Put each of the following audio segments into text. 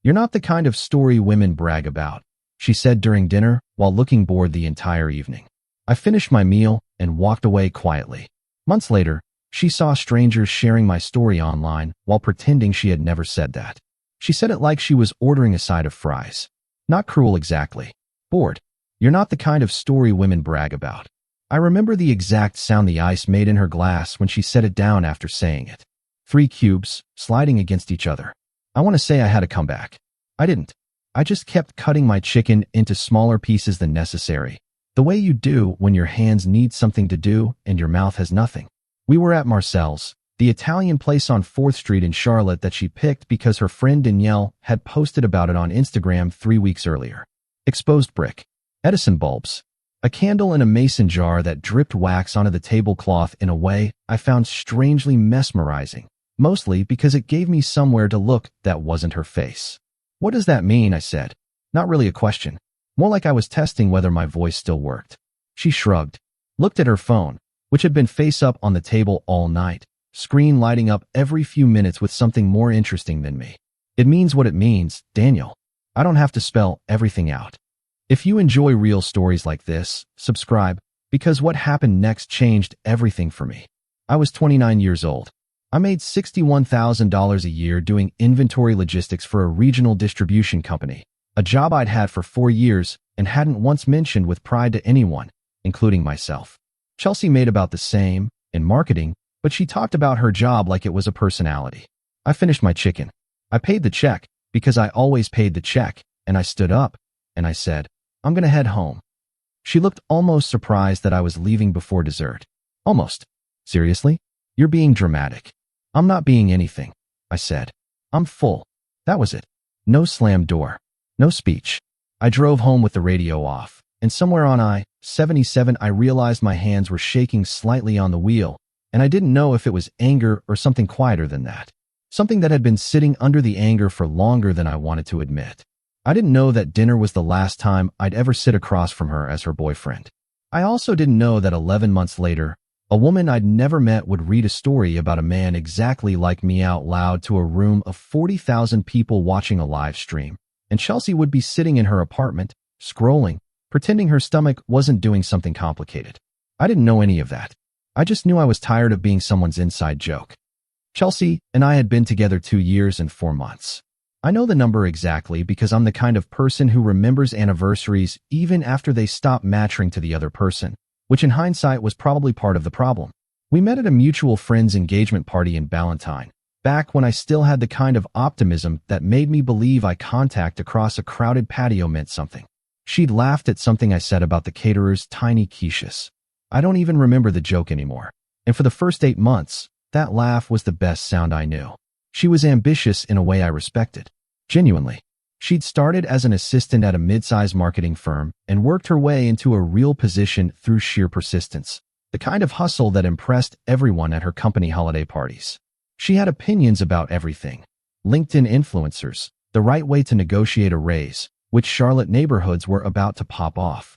You're not the kind of story women brag about, she said during dinner while looking bored the entire evening. I finished my meal and walked away quietly. Months later, she saw strangers sharing my story online while pretending she had never said that. She said it like she was ordering a side of fries. Not cruel exactly. Bored. You're not the kind of story women brag about. I remember the exact sound the ice made in her glass when she set it down after saying it. 3 cubes, sliding against each other. I want to say I had a comeback. I didn't. I just kept cutting my chicken into smaller pieces than necessary. The way you do when your hands need something to do and your mouth has nothing. We were at Marcel's, the Italian place on 4th Street in Charlotte that she picked because her friend Danielle had posted about it on Instagram 3 weeks earlier. Exposed brick. Edison bulbs. A candle in a mason jar that dripped wax onto the tablecloth in a way I found strangely mesmerizing, mostly because it gave me somewhere to look that wasn't her face. What does that mean? I said. Not really a question. More like I was testing whether my voice still worked. She shrugged, looked at her phone, which had been face up on the table all night, screen lighting up every few minutes with something more interesting than me. It means what it means, Daniel. I don't have to spell everything out. If you enjoy real stories like this, subscribe, because what happened next changed everything for me. I was 29 years old. I made $61,000 a year doing inventory logistics for a regional distribution company, a job I'd had for 4 years and hadn't once mentioned with pride to anyone, including myself. Chelsea made about the same, in marketing, but she talked about her job like it was a personality. I finished my chicken. I paid the check, because I always paid the check, and I stood up, and I said, I'm gonna head home. She looked almost surprised that I was leaving before dessert. Almost. Seriously? You're being dramatic. I'm not being anything, I said. I'm full. That was it. No slam door. No speech. I drove home with the radio off, and somewhere on I-77 I realized my hands were shaking slightly on the wheel, and I didn't know if it was anger or something quieter than that. Something that had been sitting under the anger for longer than I wanted to admit. I didn't know that dinner was the last time I'd ever sit across from her as her boyfriend. I also didn't know that 11 months later, a woman I'd never met would read a story about a man exactly like me out loud to a room of 40,000 people watching a live stream, and Chelsea would be sitting in her apartment, scrolling, pretending her stomach wasn't doing something complicated. I didn't know any of that. I just knew I was tired of being someone's inside joke. Chelsea and I had been together 2 years and 4 months. I know the number exactly because I'm the kind of person who remembers anniversaries even after they stop matching to the other person, which in hindsight was probably part of the problem. We met at a mutual friend's engagement party in Ballantyne, back when I still had the kind of optimism that made me believe eye contact across a crowded patio meant something. She'd laughed at something I said about the caterer's tiny quiches. I don't even remember the joke anymore. And for the first 8 months, that laugh was the best sound I knew. She was ambitious in a way I respected. Genuinely. She'd started as an assistant at a mid-sized marketing firm and worked her way into a real position through sheer persistence, the kind of hustle that impressed everyone at her company holiday parties. She had opinions about everything. LinkedIn influencers, the right way to negotiate a raise, which Charlotte neighborhoods were about to pop off.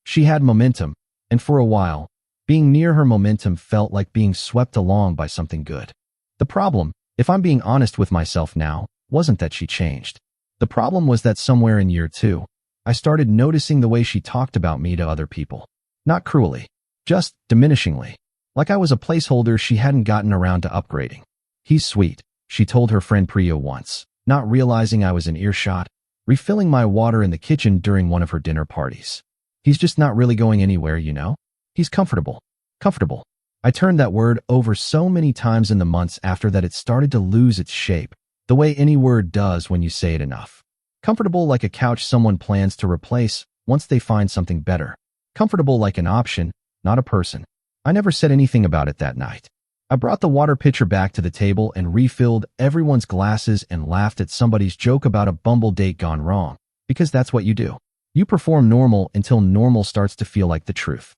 She had momentum, and for a while, being near her momentum felt like being swept along by something good. The problem, if I'm being honest with myself now, wasn't that she changed. The problem was that somewhere in year 2, I started noticing the way she talked about me to other people. Not cruelly, just diminishingly, like I was a placeholder she hadn't gotten around to upgrading. He's sweet, she told her friend Priya once, not realizing I was in earshot, refilling my water in the kitchen during one of her dinner parties. He's just not really going anywhere, you know? He's comfortable. Comfortable. I turned that word over so many times in the months after that it started to lose its shape, the way any word does when you say it enough. Comfortable like a couch someone plans to replace once they find something better. Comfortable like an option, not a person. I never said anything about it that night. I brought the water pitcher back to the table and refilled everyone's glasses and laughed at somebody's joke about a Bumble date gone wrong, because that's what you do. You perform normal until normal starts to feel like the truth.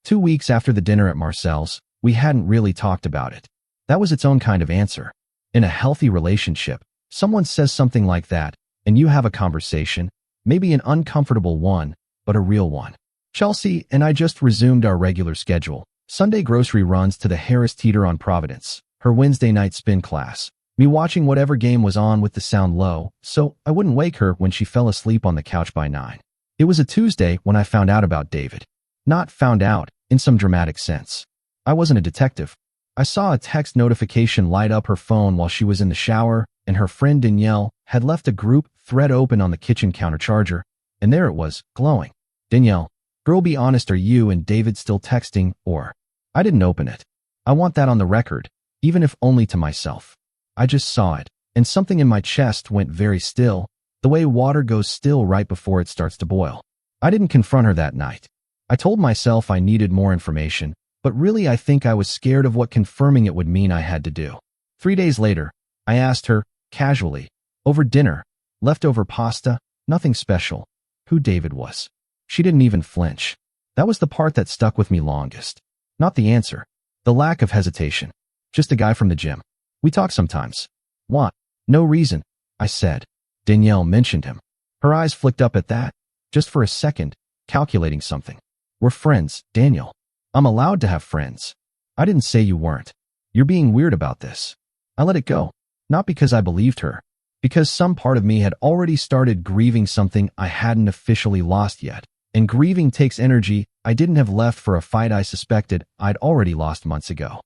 2 weeks after the dinner at Marcel's, we hadn't really talked about it. That was its own kind of answer. In a healthy relationship, someone says something like that, and you have a conversation, maybe an uncomfortable one, but a real one. Chelsea and I just resumed our regular schedule, Sunday grocery runs to the Harris Teeter on Providence, her Wednesday night spin class, Me watching whatever game was on with the sound low, so I wouldn't wake her when she fell asleep on the couch by 9. It was a Tuesday when I found out about David. Not found out, in some dramatic sense. I wasn't a detective. I saw a text notification light up her phone while she was in the shower, and her friend Danielle had left a group thread open on the kitchen counter charger, and there it was, glowing. Danielle, girl, be honest, are you and David still texting, or? I didn't open it. I want that on the record, even if only to myself. I just saw it, and something in my chest went very still, the way water goes still right before it starts to boil. I didn't confront her that night. I told myself I needed more information, but really I think I was scared of what confirming it would mean I had to do. 3 days later, I asked her, casually, over dinner, leftover pasta, nothing special, who David was. She didn't even flinch. That was the part that stuck with me longest. Not the answer. The lack of hesitation. Just a guy from the gym. We talk sometimes. What? No reason, I said. Danielle mentioned him. Her eyes flicked up at that, just for a second, calculating something. We're friends, Daniel. I'm allowed to have friends. I didn't say you weren't. You're being weird about this. I let it go. Not because I believed her. Because some part of me had already started grieving something I hadn't officially lost yet. And grieving takes energy I didn't have left for a fight I suspected I'd already lost months ago.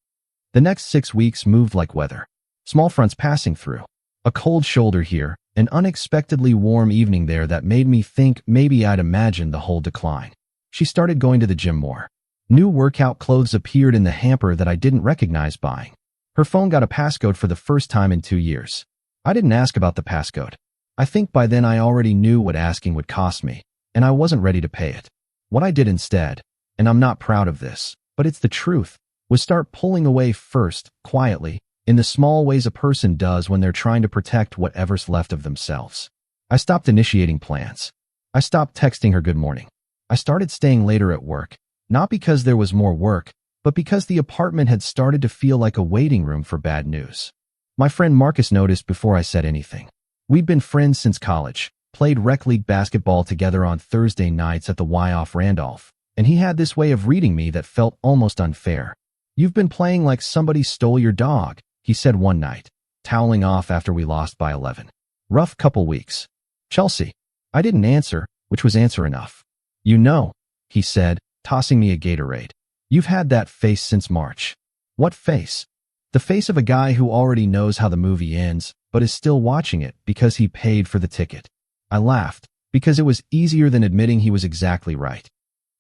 The next 6 weeks moved like weather. Small fronts passing through. A cold shoulder here, an unexpectedly warm evening there that made me think maybe I'd imagined the whole decline. She started going to the gym more. New workout clothes appeared in the hamper that I didn't recognize buying. Her phone got a passcode for the first time in 2 years. I didn't ask about the passcode. I think by then I already knew what asking would cost me, and I wasn't ready to pay it. What I did instead, and I'm not proud of this, but it's the truth, was start pulling away first, quietly, in the small ways a person does when they're trying to protect whatever's left of themselves. I stopped initiating plans. I stopped texting her good morning. I started staying later at work, not because there was more work, but because the apartment had started to feel like a waiting room for bad news. My friend Marcus noticed before I said anything. We'd been friends since college, played rec league basketball together on Thursday nights at the Y off Randolph, and he had this way of reading me that felt almost unfair. You've been playing like somebody stole your dog, he said one night, toweling off after we lost by 11. Rough couple weeks. Chelsea. I didn't answer, which was answer enough. You know, he said, tossing me a Gatorade. You've had that face since March. What face? The face of a guy who already knows how the movie ends, but is still watching it because he paid for the ticket. I laughed, because it was easier than admitting he was exactly right.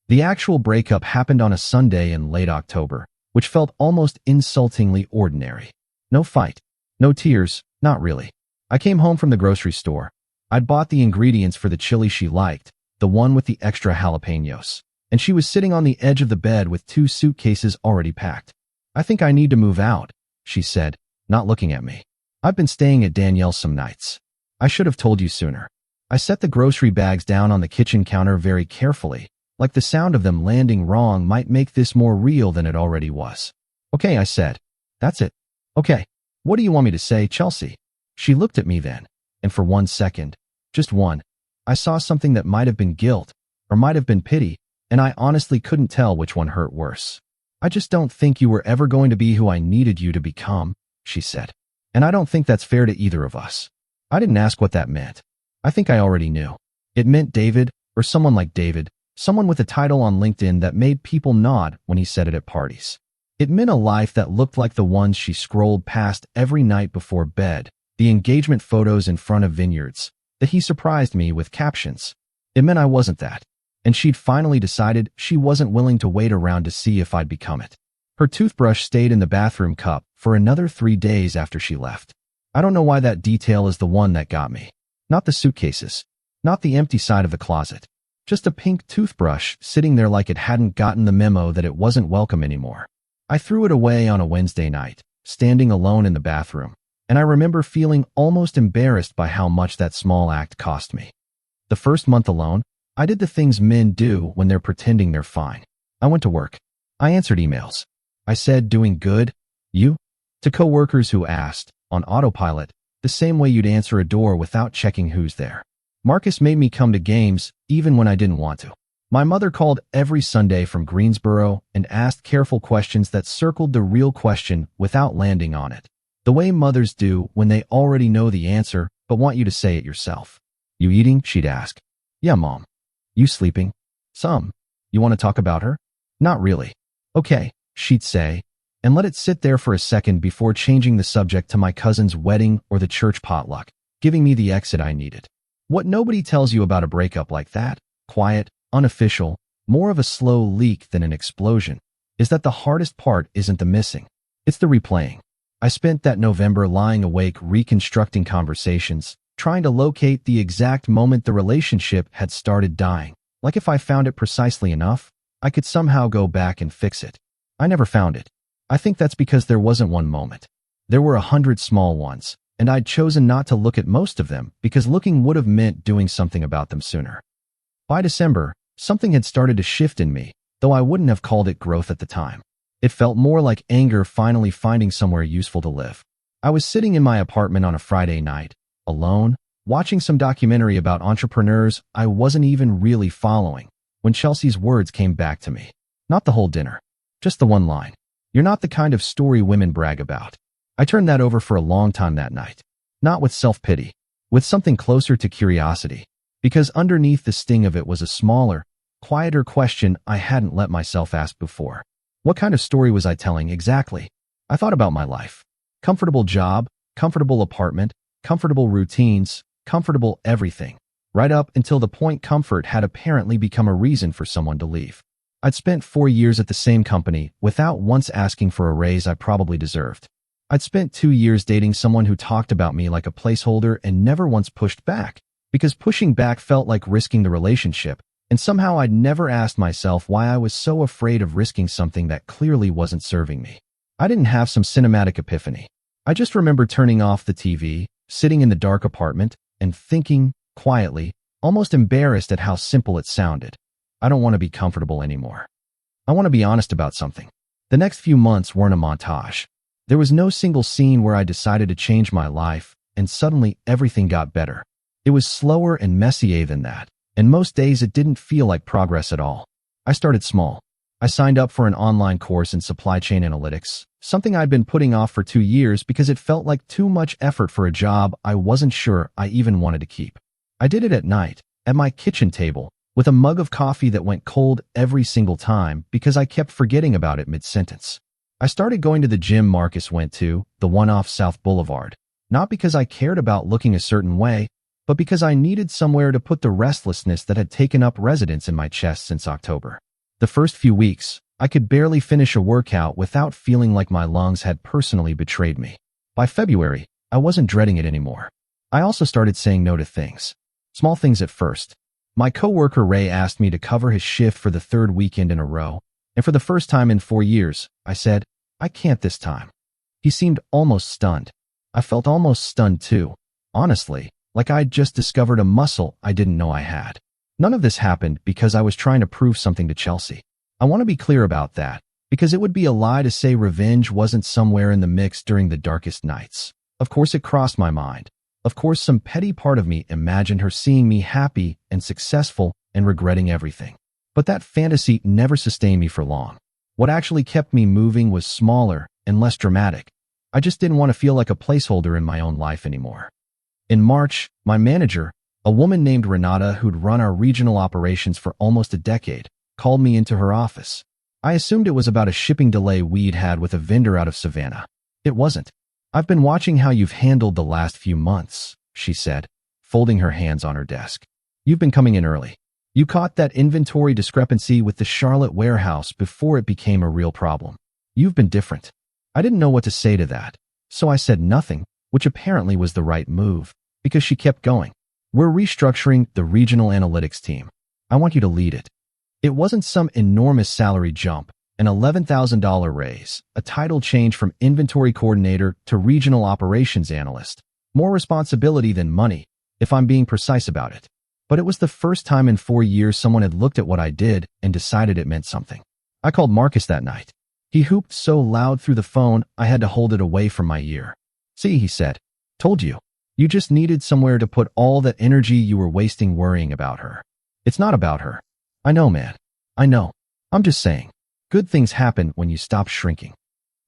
The actual breakup happened on a Sunday in late October, which felt almost insultingly ordinary. No fight. No tears, not really. I came home from the grocery store. I'd bought the ingredients for the chili she liked, the one with the extra jalapenos, and she was sitting on the edge of the bed with 2 suitcases already packed. I think I need to move out, she said, not looking at me. I've been staying at Danielle's some nights. I should have told you sooner. I set the grocery bags down on the kitchen counter very carefully, like the sound of them landing wrong might make this more real than it already was. Okay, I said. That's it. Okay. What do you want me to say, Chelsea? She looked at me then, and for 1 second, just one, I saw something that might have been guilt, or might have been pity, and I honestly couldn't tell which one hurt worse. I just don't think you were ever going to be who I needed you to become, she said. And I don't think that's fair to either of us. I didn't ask what that meant. I think I already knew. It meant David, or someone like David, someone with a title on LinkedIn that made people nod when he said it at parties. It meant a life that looked like the ones she scrolled past every night before bed, the engagement photos in front of vineyards, that he surprised me with captions. It meant I wasn't that, and she'd finally decided she wasn't willing to wait around to see if I'd become it. Her toothbrush stayed in the bathroom cup for another 3 days after she left. I don't know why that detail is the one that got me. Not the suitcases. Not the empty side of the closet. Just a pink toothbrush sitting there like it hadn't gotten the memo that it wasn't welcome anymore. I threw it away on a Wednesday night, standing alone in the bathroom, and I remember feeling almost embarrassed by how much that small act cost me. The first month alone, I did the things men do when they're pretending they're fine. I went to work. I answered emails. I said, doing good? You? To coworkers who asked, on autopilot, the same way you'd answer a door without checking who's there. Marcus made me come to games, even when I didn't want to. My mother called every Sunday from Greensboro and asked careful questions that circled the real question without landing on it. The way mothers do when they already know the answer but want you to say it yourself. "You eating?" she'd ask. "Yeah, Mom." "You sleeping?" "Some." "You want to talk about her?" "Not really." "Okay," she'd say, and let it sit there for a second before changing the subject to my cousin's wedding or the church potluck, giving me the exit I needed. What nobody tells you about a breakup like that, quiet, unofficial, more of a slow leak than an explosion, is that the hardest part isn't the missing, it's the replaying. I spent that November lying awake reconstructing conversations, trying to locate the exact moment the relationship had started dying. Like if I found it precisely enough, I could somehow go back and fix it. I never found it. I think that's because there wasn't one moment. There were 100 small ones, and I'd chosen not to look at most of them because looking would have meant doing something about them sooner. By December, something had started to shift in me, though I wouldn't have called it growth at the time. It felt more like anger finally finding somewhere useful to live. I was sitting in my apartment on a Friday night, alone, watching some documentary about entrepreneurs I wasn't even really following, when Chelsea's words came back to me. Not the whole dinner, just the one line. "You're not the kind of story women brag about." I turned that over for a long time that night. Not with self-pity, with something closer to curiosity, because underneath the sting of it was a smaller, quieter question I hadn't let myself ask before. What kind of story was I telling exactly? I thought about my life. Comfortable job, comfortable apartment, comfortable routines, comfortable everything, right up until the point comfort had apparently become a reason for someone to leave. I'd spent 4 years at the same company without once asking for a raise I probably deserved. I'd spent 2 years dating someone who talked about me like a placeholder and never once pushed back, because pushing back felt like risking the relationship, and somehow I'd never asked myself why I was so afraid of risking something that clearly wasn't serving me. I didn't have some cinematic epiphany. I just remember turning off the TV, sitting in the dark apartment, and thinking, quietly, almost embarrassed at how simple it sounded. I don't want to be comfortable anymore. I want to be honest about something. The next few months weren't a montage. There was no single scene where I decided to change my life, and suddenly everything got better. It was slower and messier than that, and most days it didn't feel like progress at all. I started small. I signed up for an online course in supply chain analytics, something I'd been putting off for 2 years because it felt like too much effort for a job I wasn't sure I even wanted to keep. I did it at night, at my kitchen table, with a mug of coffee that went cold every single time because I kept forgetting about it mid-sentence. I started going to the gym Marcus went to, the one off South Boulevard, not because I cared about looking a certain way, but because I needed somewhere to put the restlessness that had taken up residence in my chest since October. The first few weeks, I could barely finish a workout without feeling like my lungs had personally betrayed me. By February, I wasn't dreading it anymore. I also started saying no to things. Small things at first. My coworker Ray asked me to cover his shift for the 3rd weekend in a row, and for the first time in 4 years, I said, "I can't this time." He seemed almost stunned. I felt almost stunned too, honestly, like I'd just discovered a muscle I didn't know I had. None of this happened because I was trying to prove something to Chelsea. I want to be clear about that, because it would be a lie to say revenge wasn't somewhere in the mix during the darkest nights. Of course it crossed my mind. Of course some petty part of me imagined her seeing me happy and successful and regretting everything. But that fantasy never sustained me for long. What actually kept me moving was smaller and less dramatic. I just didn't want to feel like a placeholder in my own life anymore. In March, my manager, a woman named Renata who'd run our regional operations for almost a decade, called me into her office. I assumed it was about a shipping delay we'd had with a vendor out of Savannah. It wasn't. "I've been watching how you've handled the last few months," she said, folding her hands on her desk. "You've been coming in early. You caught that inventory discrepancy with the Charlotte warehouse before it became a real problem. You've been different." I didn't know what to say to that, so I said nothing, which apparently was the right move, because she kept going. "We're restructuring the regional analytics team. I want you to lead it." It wasn't some enormous salary jump, an $11,000 raise, a title change from inventory coordinator to regional operations analyst. More responsibility than money, if I'm being precise about it. But it was the first time in 4 years someone had looked at what I did and decided it meant something. I called Marcus that night. He hooped so loud through the phone I had to hold it away from my ear. "See," he said. "Told you. You just needed somewhere to put all that energy you were wasting worrying about her." "It's not about her." "I know, man. I know. I'm just saying. Good things happen when you stop shrinking."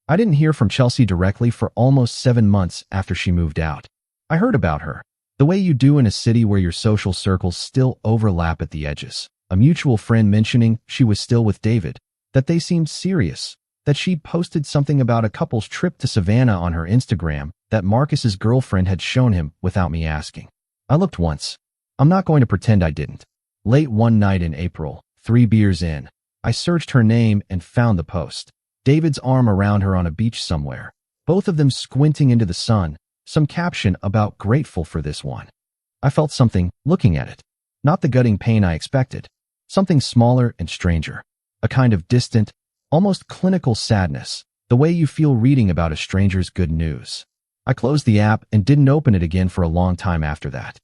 I didn't hear from Chelsea directly for almost 7 months after she moved out. I heard about her, the way you do in a city where your social circles still overlap at the edges. A mutual friend mentioning she was still with David, that they seemed serious, that she posted something about a couple's trip to Savannah on her Instagram that Marcus's girlfriend had shown him without me asking. I looked once. I'm not going to pretend I didn't. Late one night in April, 3 beers in, I searched her name and found the post. David's arm around her on a beach somewhere, both of them squinting into the sun, some caption about grateful for this one. I felt something looking at it. Not the gutting pain I expected. Something smaller and stranger. A kind of distant, almost clinical sadness, the way you feel reading about a stranger's good news. I closed the app and didn't open it again for a long time after that.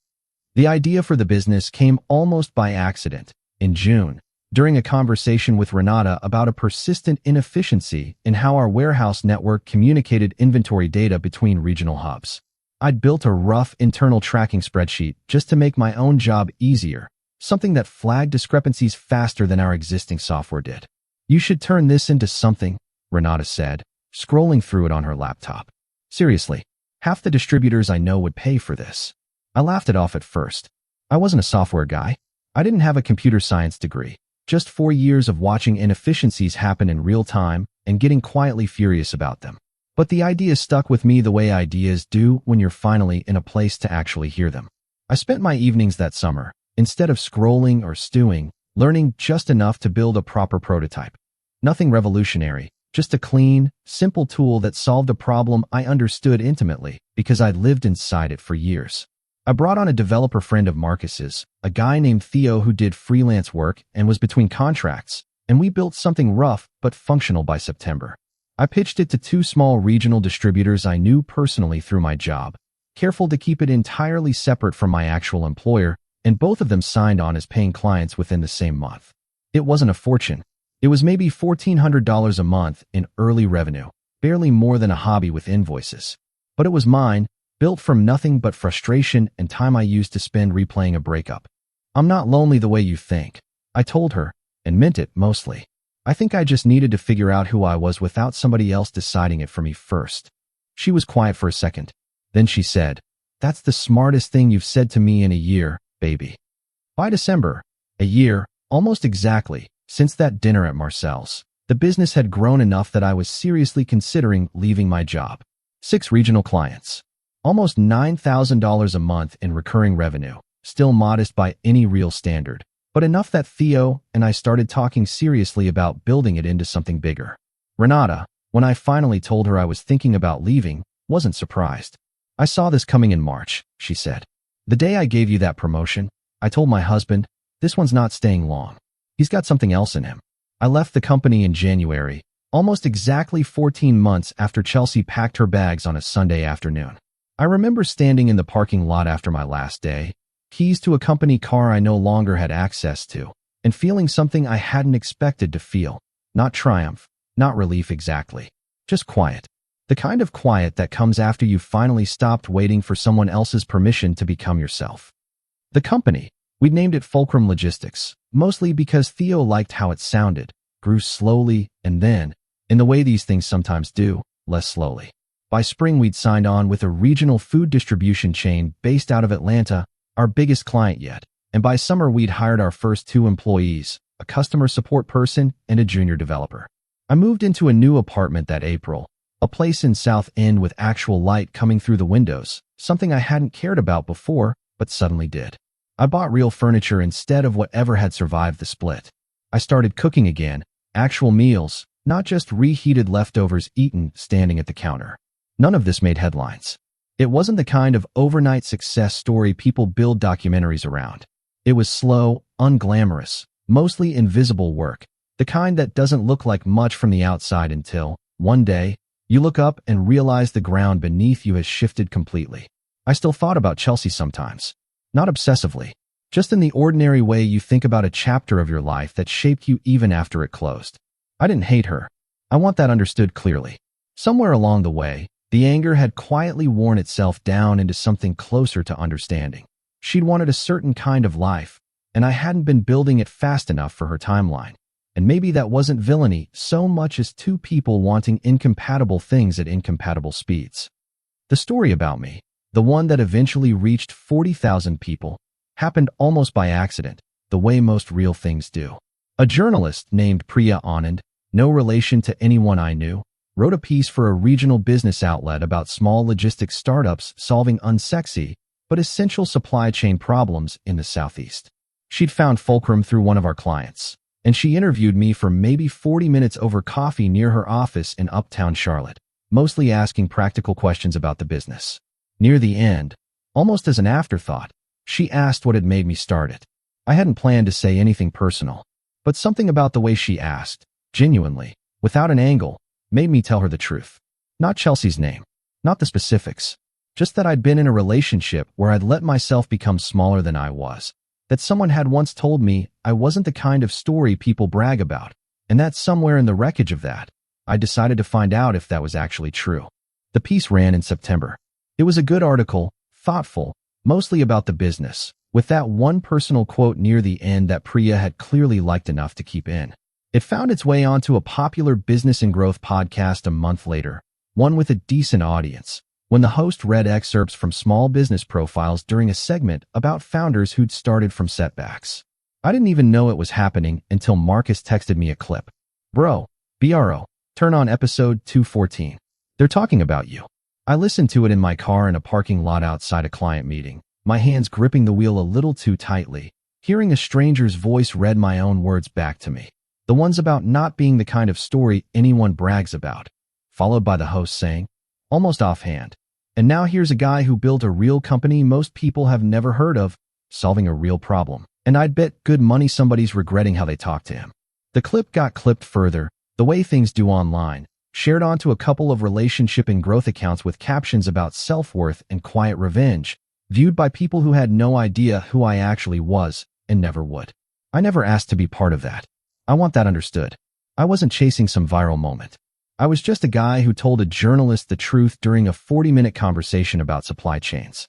The idea for the business came almost by accident. In June, during a conversation with Renata about a persistent inefficiency in how our warehouse network communicated inventory data between regional hubs. I'd built a rough internal tracking spreadsheet just to make my own job easier, something that flagged discrepancies faster than our existing software did. You should turn this into something, Renata said, scrolling through it on her laptop. Seriously, half the distributors I know would pay for this. I laughed it off at first. I wasn't a software guy. I didn't have a computer science degree. Just 4 years of watching inefficiencies happen in real time and getting quietly furious about them. But the idea stuck with me the way ideas do when you're finally in a place to actually hear them. I spent my evenings that summer, instead of scrolling or stewing, learning just enough to build a proper prototype. Nothing revolutionary, just a clean, simple tool that solved a problem I understood intimately because I'd lived inside it for years. I brought on a developer friend of Marcus's, a guy named Theo who did freelance work and was between contracts, and we built something rough but functional by September. I pitched it to 2 small regional distributors I knew personally through my job, careful to keep it entirely separate from my actual employer, and both of them signed on as paying clients within the same month. It wasn't a fortune. It was maybe $1,400 a month in early revenue, barely more than a hobby with invoices. But it was mine, built from nothing but frustration and time I used to spend replaying a breakup. I'm not lonely the way you think, I told her, and meant it mostly. I think I just needed to figure out who I was without somebody else deciding it for me first. She was quiet for a second. Then she said, "That's the smartest thing you've said to me in a year, baby." By December, a year, almost exactly, since that dinner at Marcel's, the business had grown enough that I was seriously considering leaving my job. 6 regional clients. Almost $9,000 a month in recurring revenue, still modest by any real standard, but enough that Theo and I started talking seriously about building it into something bigger. Renata, when I finally told her I was thinking about leaving, wasn't surprised. "I saw this coming in March," she said. "The day I gave you that promotion, I told my husband, this one's not staying long. He's got something else in him." I left the company in January, almost exactly 14 months after Chelsea packed her bags on a Sunday afternoon. I remember standing in the parking lot after my last day, keys to a company car I no longer had access to, and feeling something I hadn't expected to feel. Not triumph, not relief exactly, just quiet. The kind of quiet that comes after you've finally stopped waiting for someone else's permission to become yourself. The company, we'd named it Fulcrum Logistics, mostly because Theo liked how it sounded, grew slowly and then, in the way these things sometimes do, less slowly. By spring, we'd signed on with a regional food distribution chain based out of Atlanta, our biggest client yet, and by summer we'd hired our first 2 employees, a customer support person and a junior developer. I moved into a new apartment that April, a place in South End with actual light coming through the windows, something I hadn't cared about before, but suddenly did. I bought real furniture instead of whatever had survived the split. I started cooking again, actual meals, not just reheated leftovers eaten standing at the counter. None of this made headlines. It wasn't the kind of overnight success story people build documentaries around. It was slow, unglamorous, mostly invisible work, the kind that doesn't look like much from the outside until, one day, you look up and realize the ground beneath you has shifted completely. I still thought about Chelsea sometimes. Not obsessively, just in the ordinary way you think about a chapter of your life that shaped you even after it closed. I didn't hate her. I want that understood clearly. Somewhere along the way, the anger had quietly worn itself down into something closer to understanding. She'd wanted a certain kind of life, and I hadn't been building it fast enough for her timeline. And maybe that wasn't villainy so much as two people wanting incompatible things at incompatible speeds. The story about me, the one that eventually reached 40,000 people, happened almost by accident, the way most real things do. A journalist named Priya Anand, no relation to anyone I knew, wrote a piece for a regional business outlet about small logistics startups solving unsexy but essential supply chain problems in the Southeast. She'd found fulcrum through one of our clients, and she interviewed me for maybe 40 minutes over coffee near her office in uptown Charlotte, mostly asking practical questions about the business. Near the end, almost as an afterthought, she asked what had made me start it. I hadn't planned to say anything personal, but something about the way she asked, genuinely, without an angle, made me tell her the truth. Not Chelsea's name, not the specifics, just that I'd been in a relationship where I'd let myself become smaller than I was, that someone had once told me I wasn't the kind of story people brag about, and that somewhere in the wreckage of that, I decided to find out if that was actually true. The piece ran in September. It was a good article, thoughtful, mostly about the business, with that one personal quote near the end that Priya had clearly liked enough to keep in. It found its way onto a popular business and growth podcast a month later, one with a decent audience, when the host read excerpts from small business profiles during a segment about founders who'd started from setbacks. I didn't even know it was happening until Marcus texted me a clip. Bro, turn on episode 214. They're talking about you. I listened to it in my car in a parking lot outside a client meeting, my hands gripping the wheel a little too tightly, hearing a stranger's voice read my own words back to me. The ones about not being the kind of story anyone brags about, followed by the host saying, almost offhand, and now here's a guy who built a real company most people have never heard of, solving a real problem. And I'd bet good money somebody's regretting how they talked to him. The clip got clipped further, the way things do online, shared onto a couple of relationship and growth accounts with captions about self-worth and quiet revenge, viewed by people who had no idea who I actually was and never would. I never asked to be part of that. I want that understood. I wasn't chasing some viral moment. I was just a guy who told a journalist the truth during a 40-minute conversation about supply chains.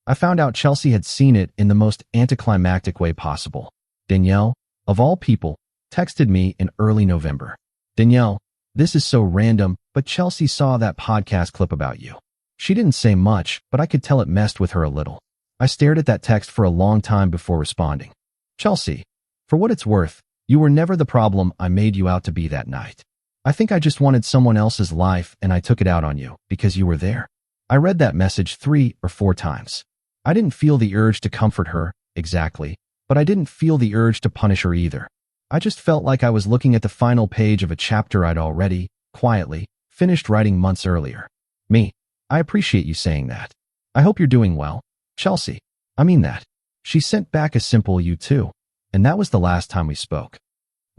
I found out Chelsea had seen it in the most anticlimactic way possible. Danielle, of all people, texted me in early November. Danielle, this is so random, but Chelsea saw that podcast clip about you. She didn't say much, but I could tell it messed with her a little. I stared at that text for a long time before responding. Chelsea, for what it's worth, you were never the problem I made you out to be that night. I think I just wanted someone else's life and I took it out on you because you were there. I read that message 3 or 4 times. I didn't feel the urge to comfort her, exactly, but I didn't feel the urge to punish her either. I just felt like I was looking at the final page of a chapter I'd already, quietly, finished writing months earlier. Me, I appreciate you saying that. I hope you're doing well. Chelsea, I mean that. She sent back a simple you too, and that was the last time we spoke.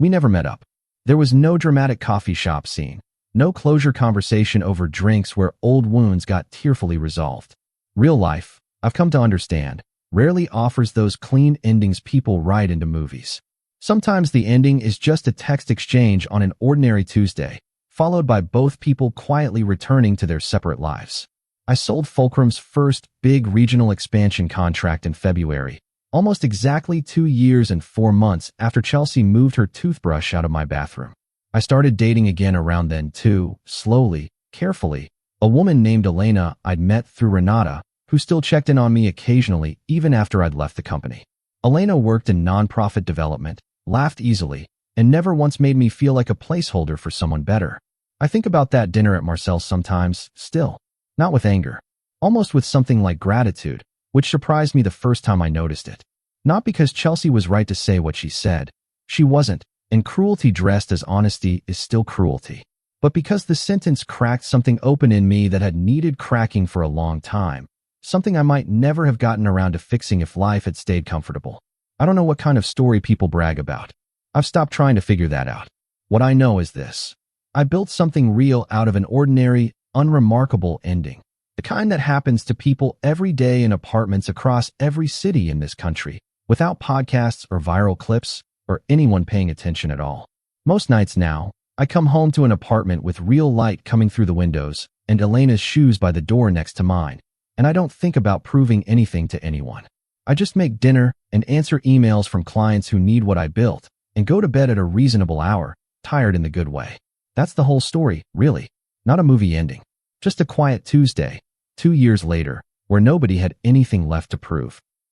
We never met up. There was no dramatic coffee shop scene, no closure conversation over drinks where old wounds got tearfully resolved. Real life, I've come to understand, rarely offers those clean endings people write into movies. Sometimes the ending is just a text exchange on an ordinary Tuesday, followed by both people quietly returning to their separate lives. I sold Fulcrum's first big regional expansion contract in February, almost exactly 2 years and 4 months after Chelsea moved her toothbrush out of my bathroom. I started dating again around then too, slowly, carefully, a woman named Elena I'd met through Renata, who still checked in on me occasionally even after I'd left the company. Elena worked in nonprofit development, laughed easily, and never once made me feel like a placeholder for someone better. I think about that dinner at Marcel's sometimes, still. Not with anger. Almost with something like gratitude, which surprised me the first time I noticed it. Not because Chelsea was right to say what she said. She wasn't, and cruelty dressed as honesty is still cruelty. But because the sentence cracked something open in me that had needed cracking for a long time. Something I might never have gotten around to fixing if life had stayed comfortable. I don't know what kind of story people brag about. I've stopped trying to figure that out. What I know is this. I built something real out of an ordinary, unremarkable ending. The kind that happens to people every day in apartments across every city in this country, without podcasts or viral clips, or anyone paying attention at all. Most nights now, I come home to an apartment with real light coming through the windows, and Elena's shoes by the door next to mine, and I don't think about proving anything to anyone. I just make dinner and answer emails from clients who need what I built, and go to bed at a reasonable hour, tired in the good way. That's the whole story, really. Not a movie ending. Just a quiet Tuesday, 2 years later, where nobody had anything left to prove.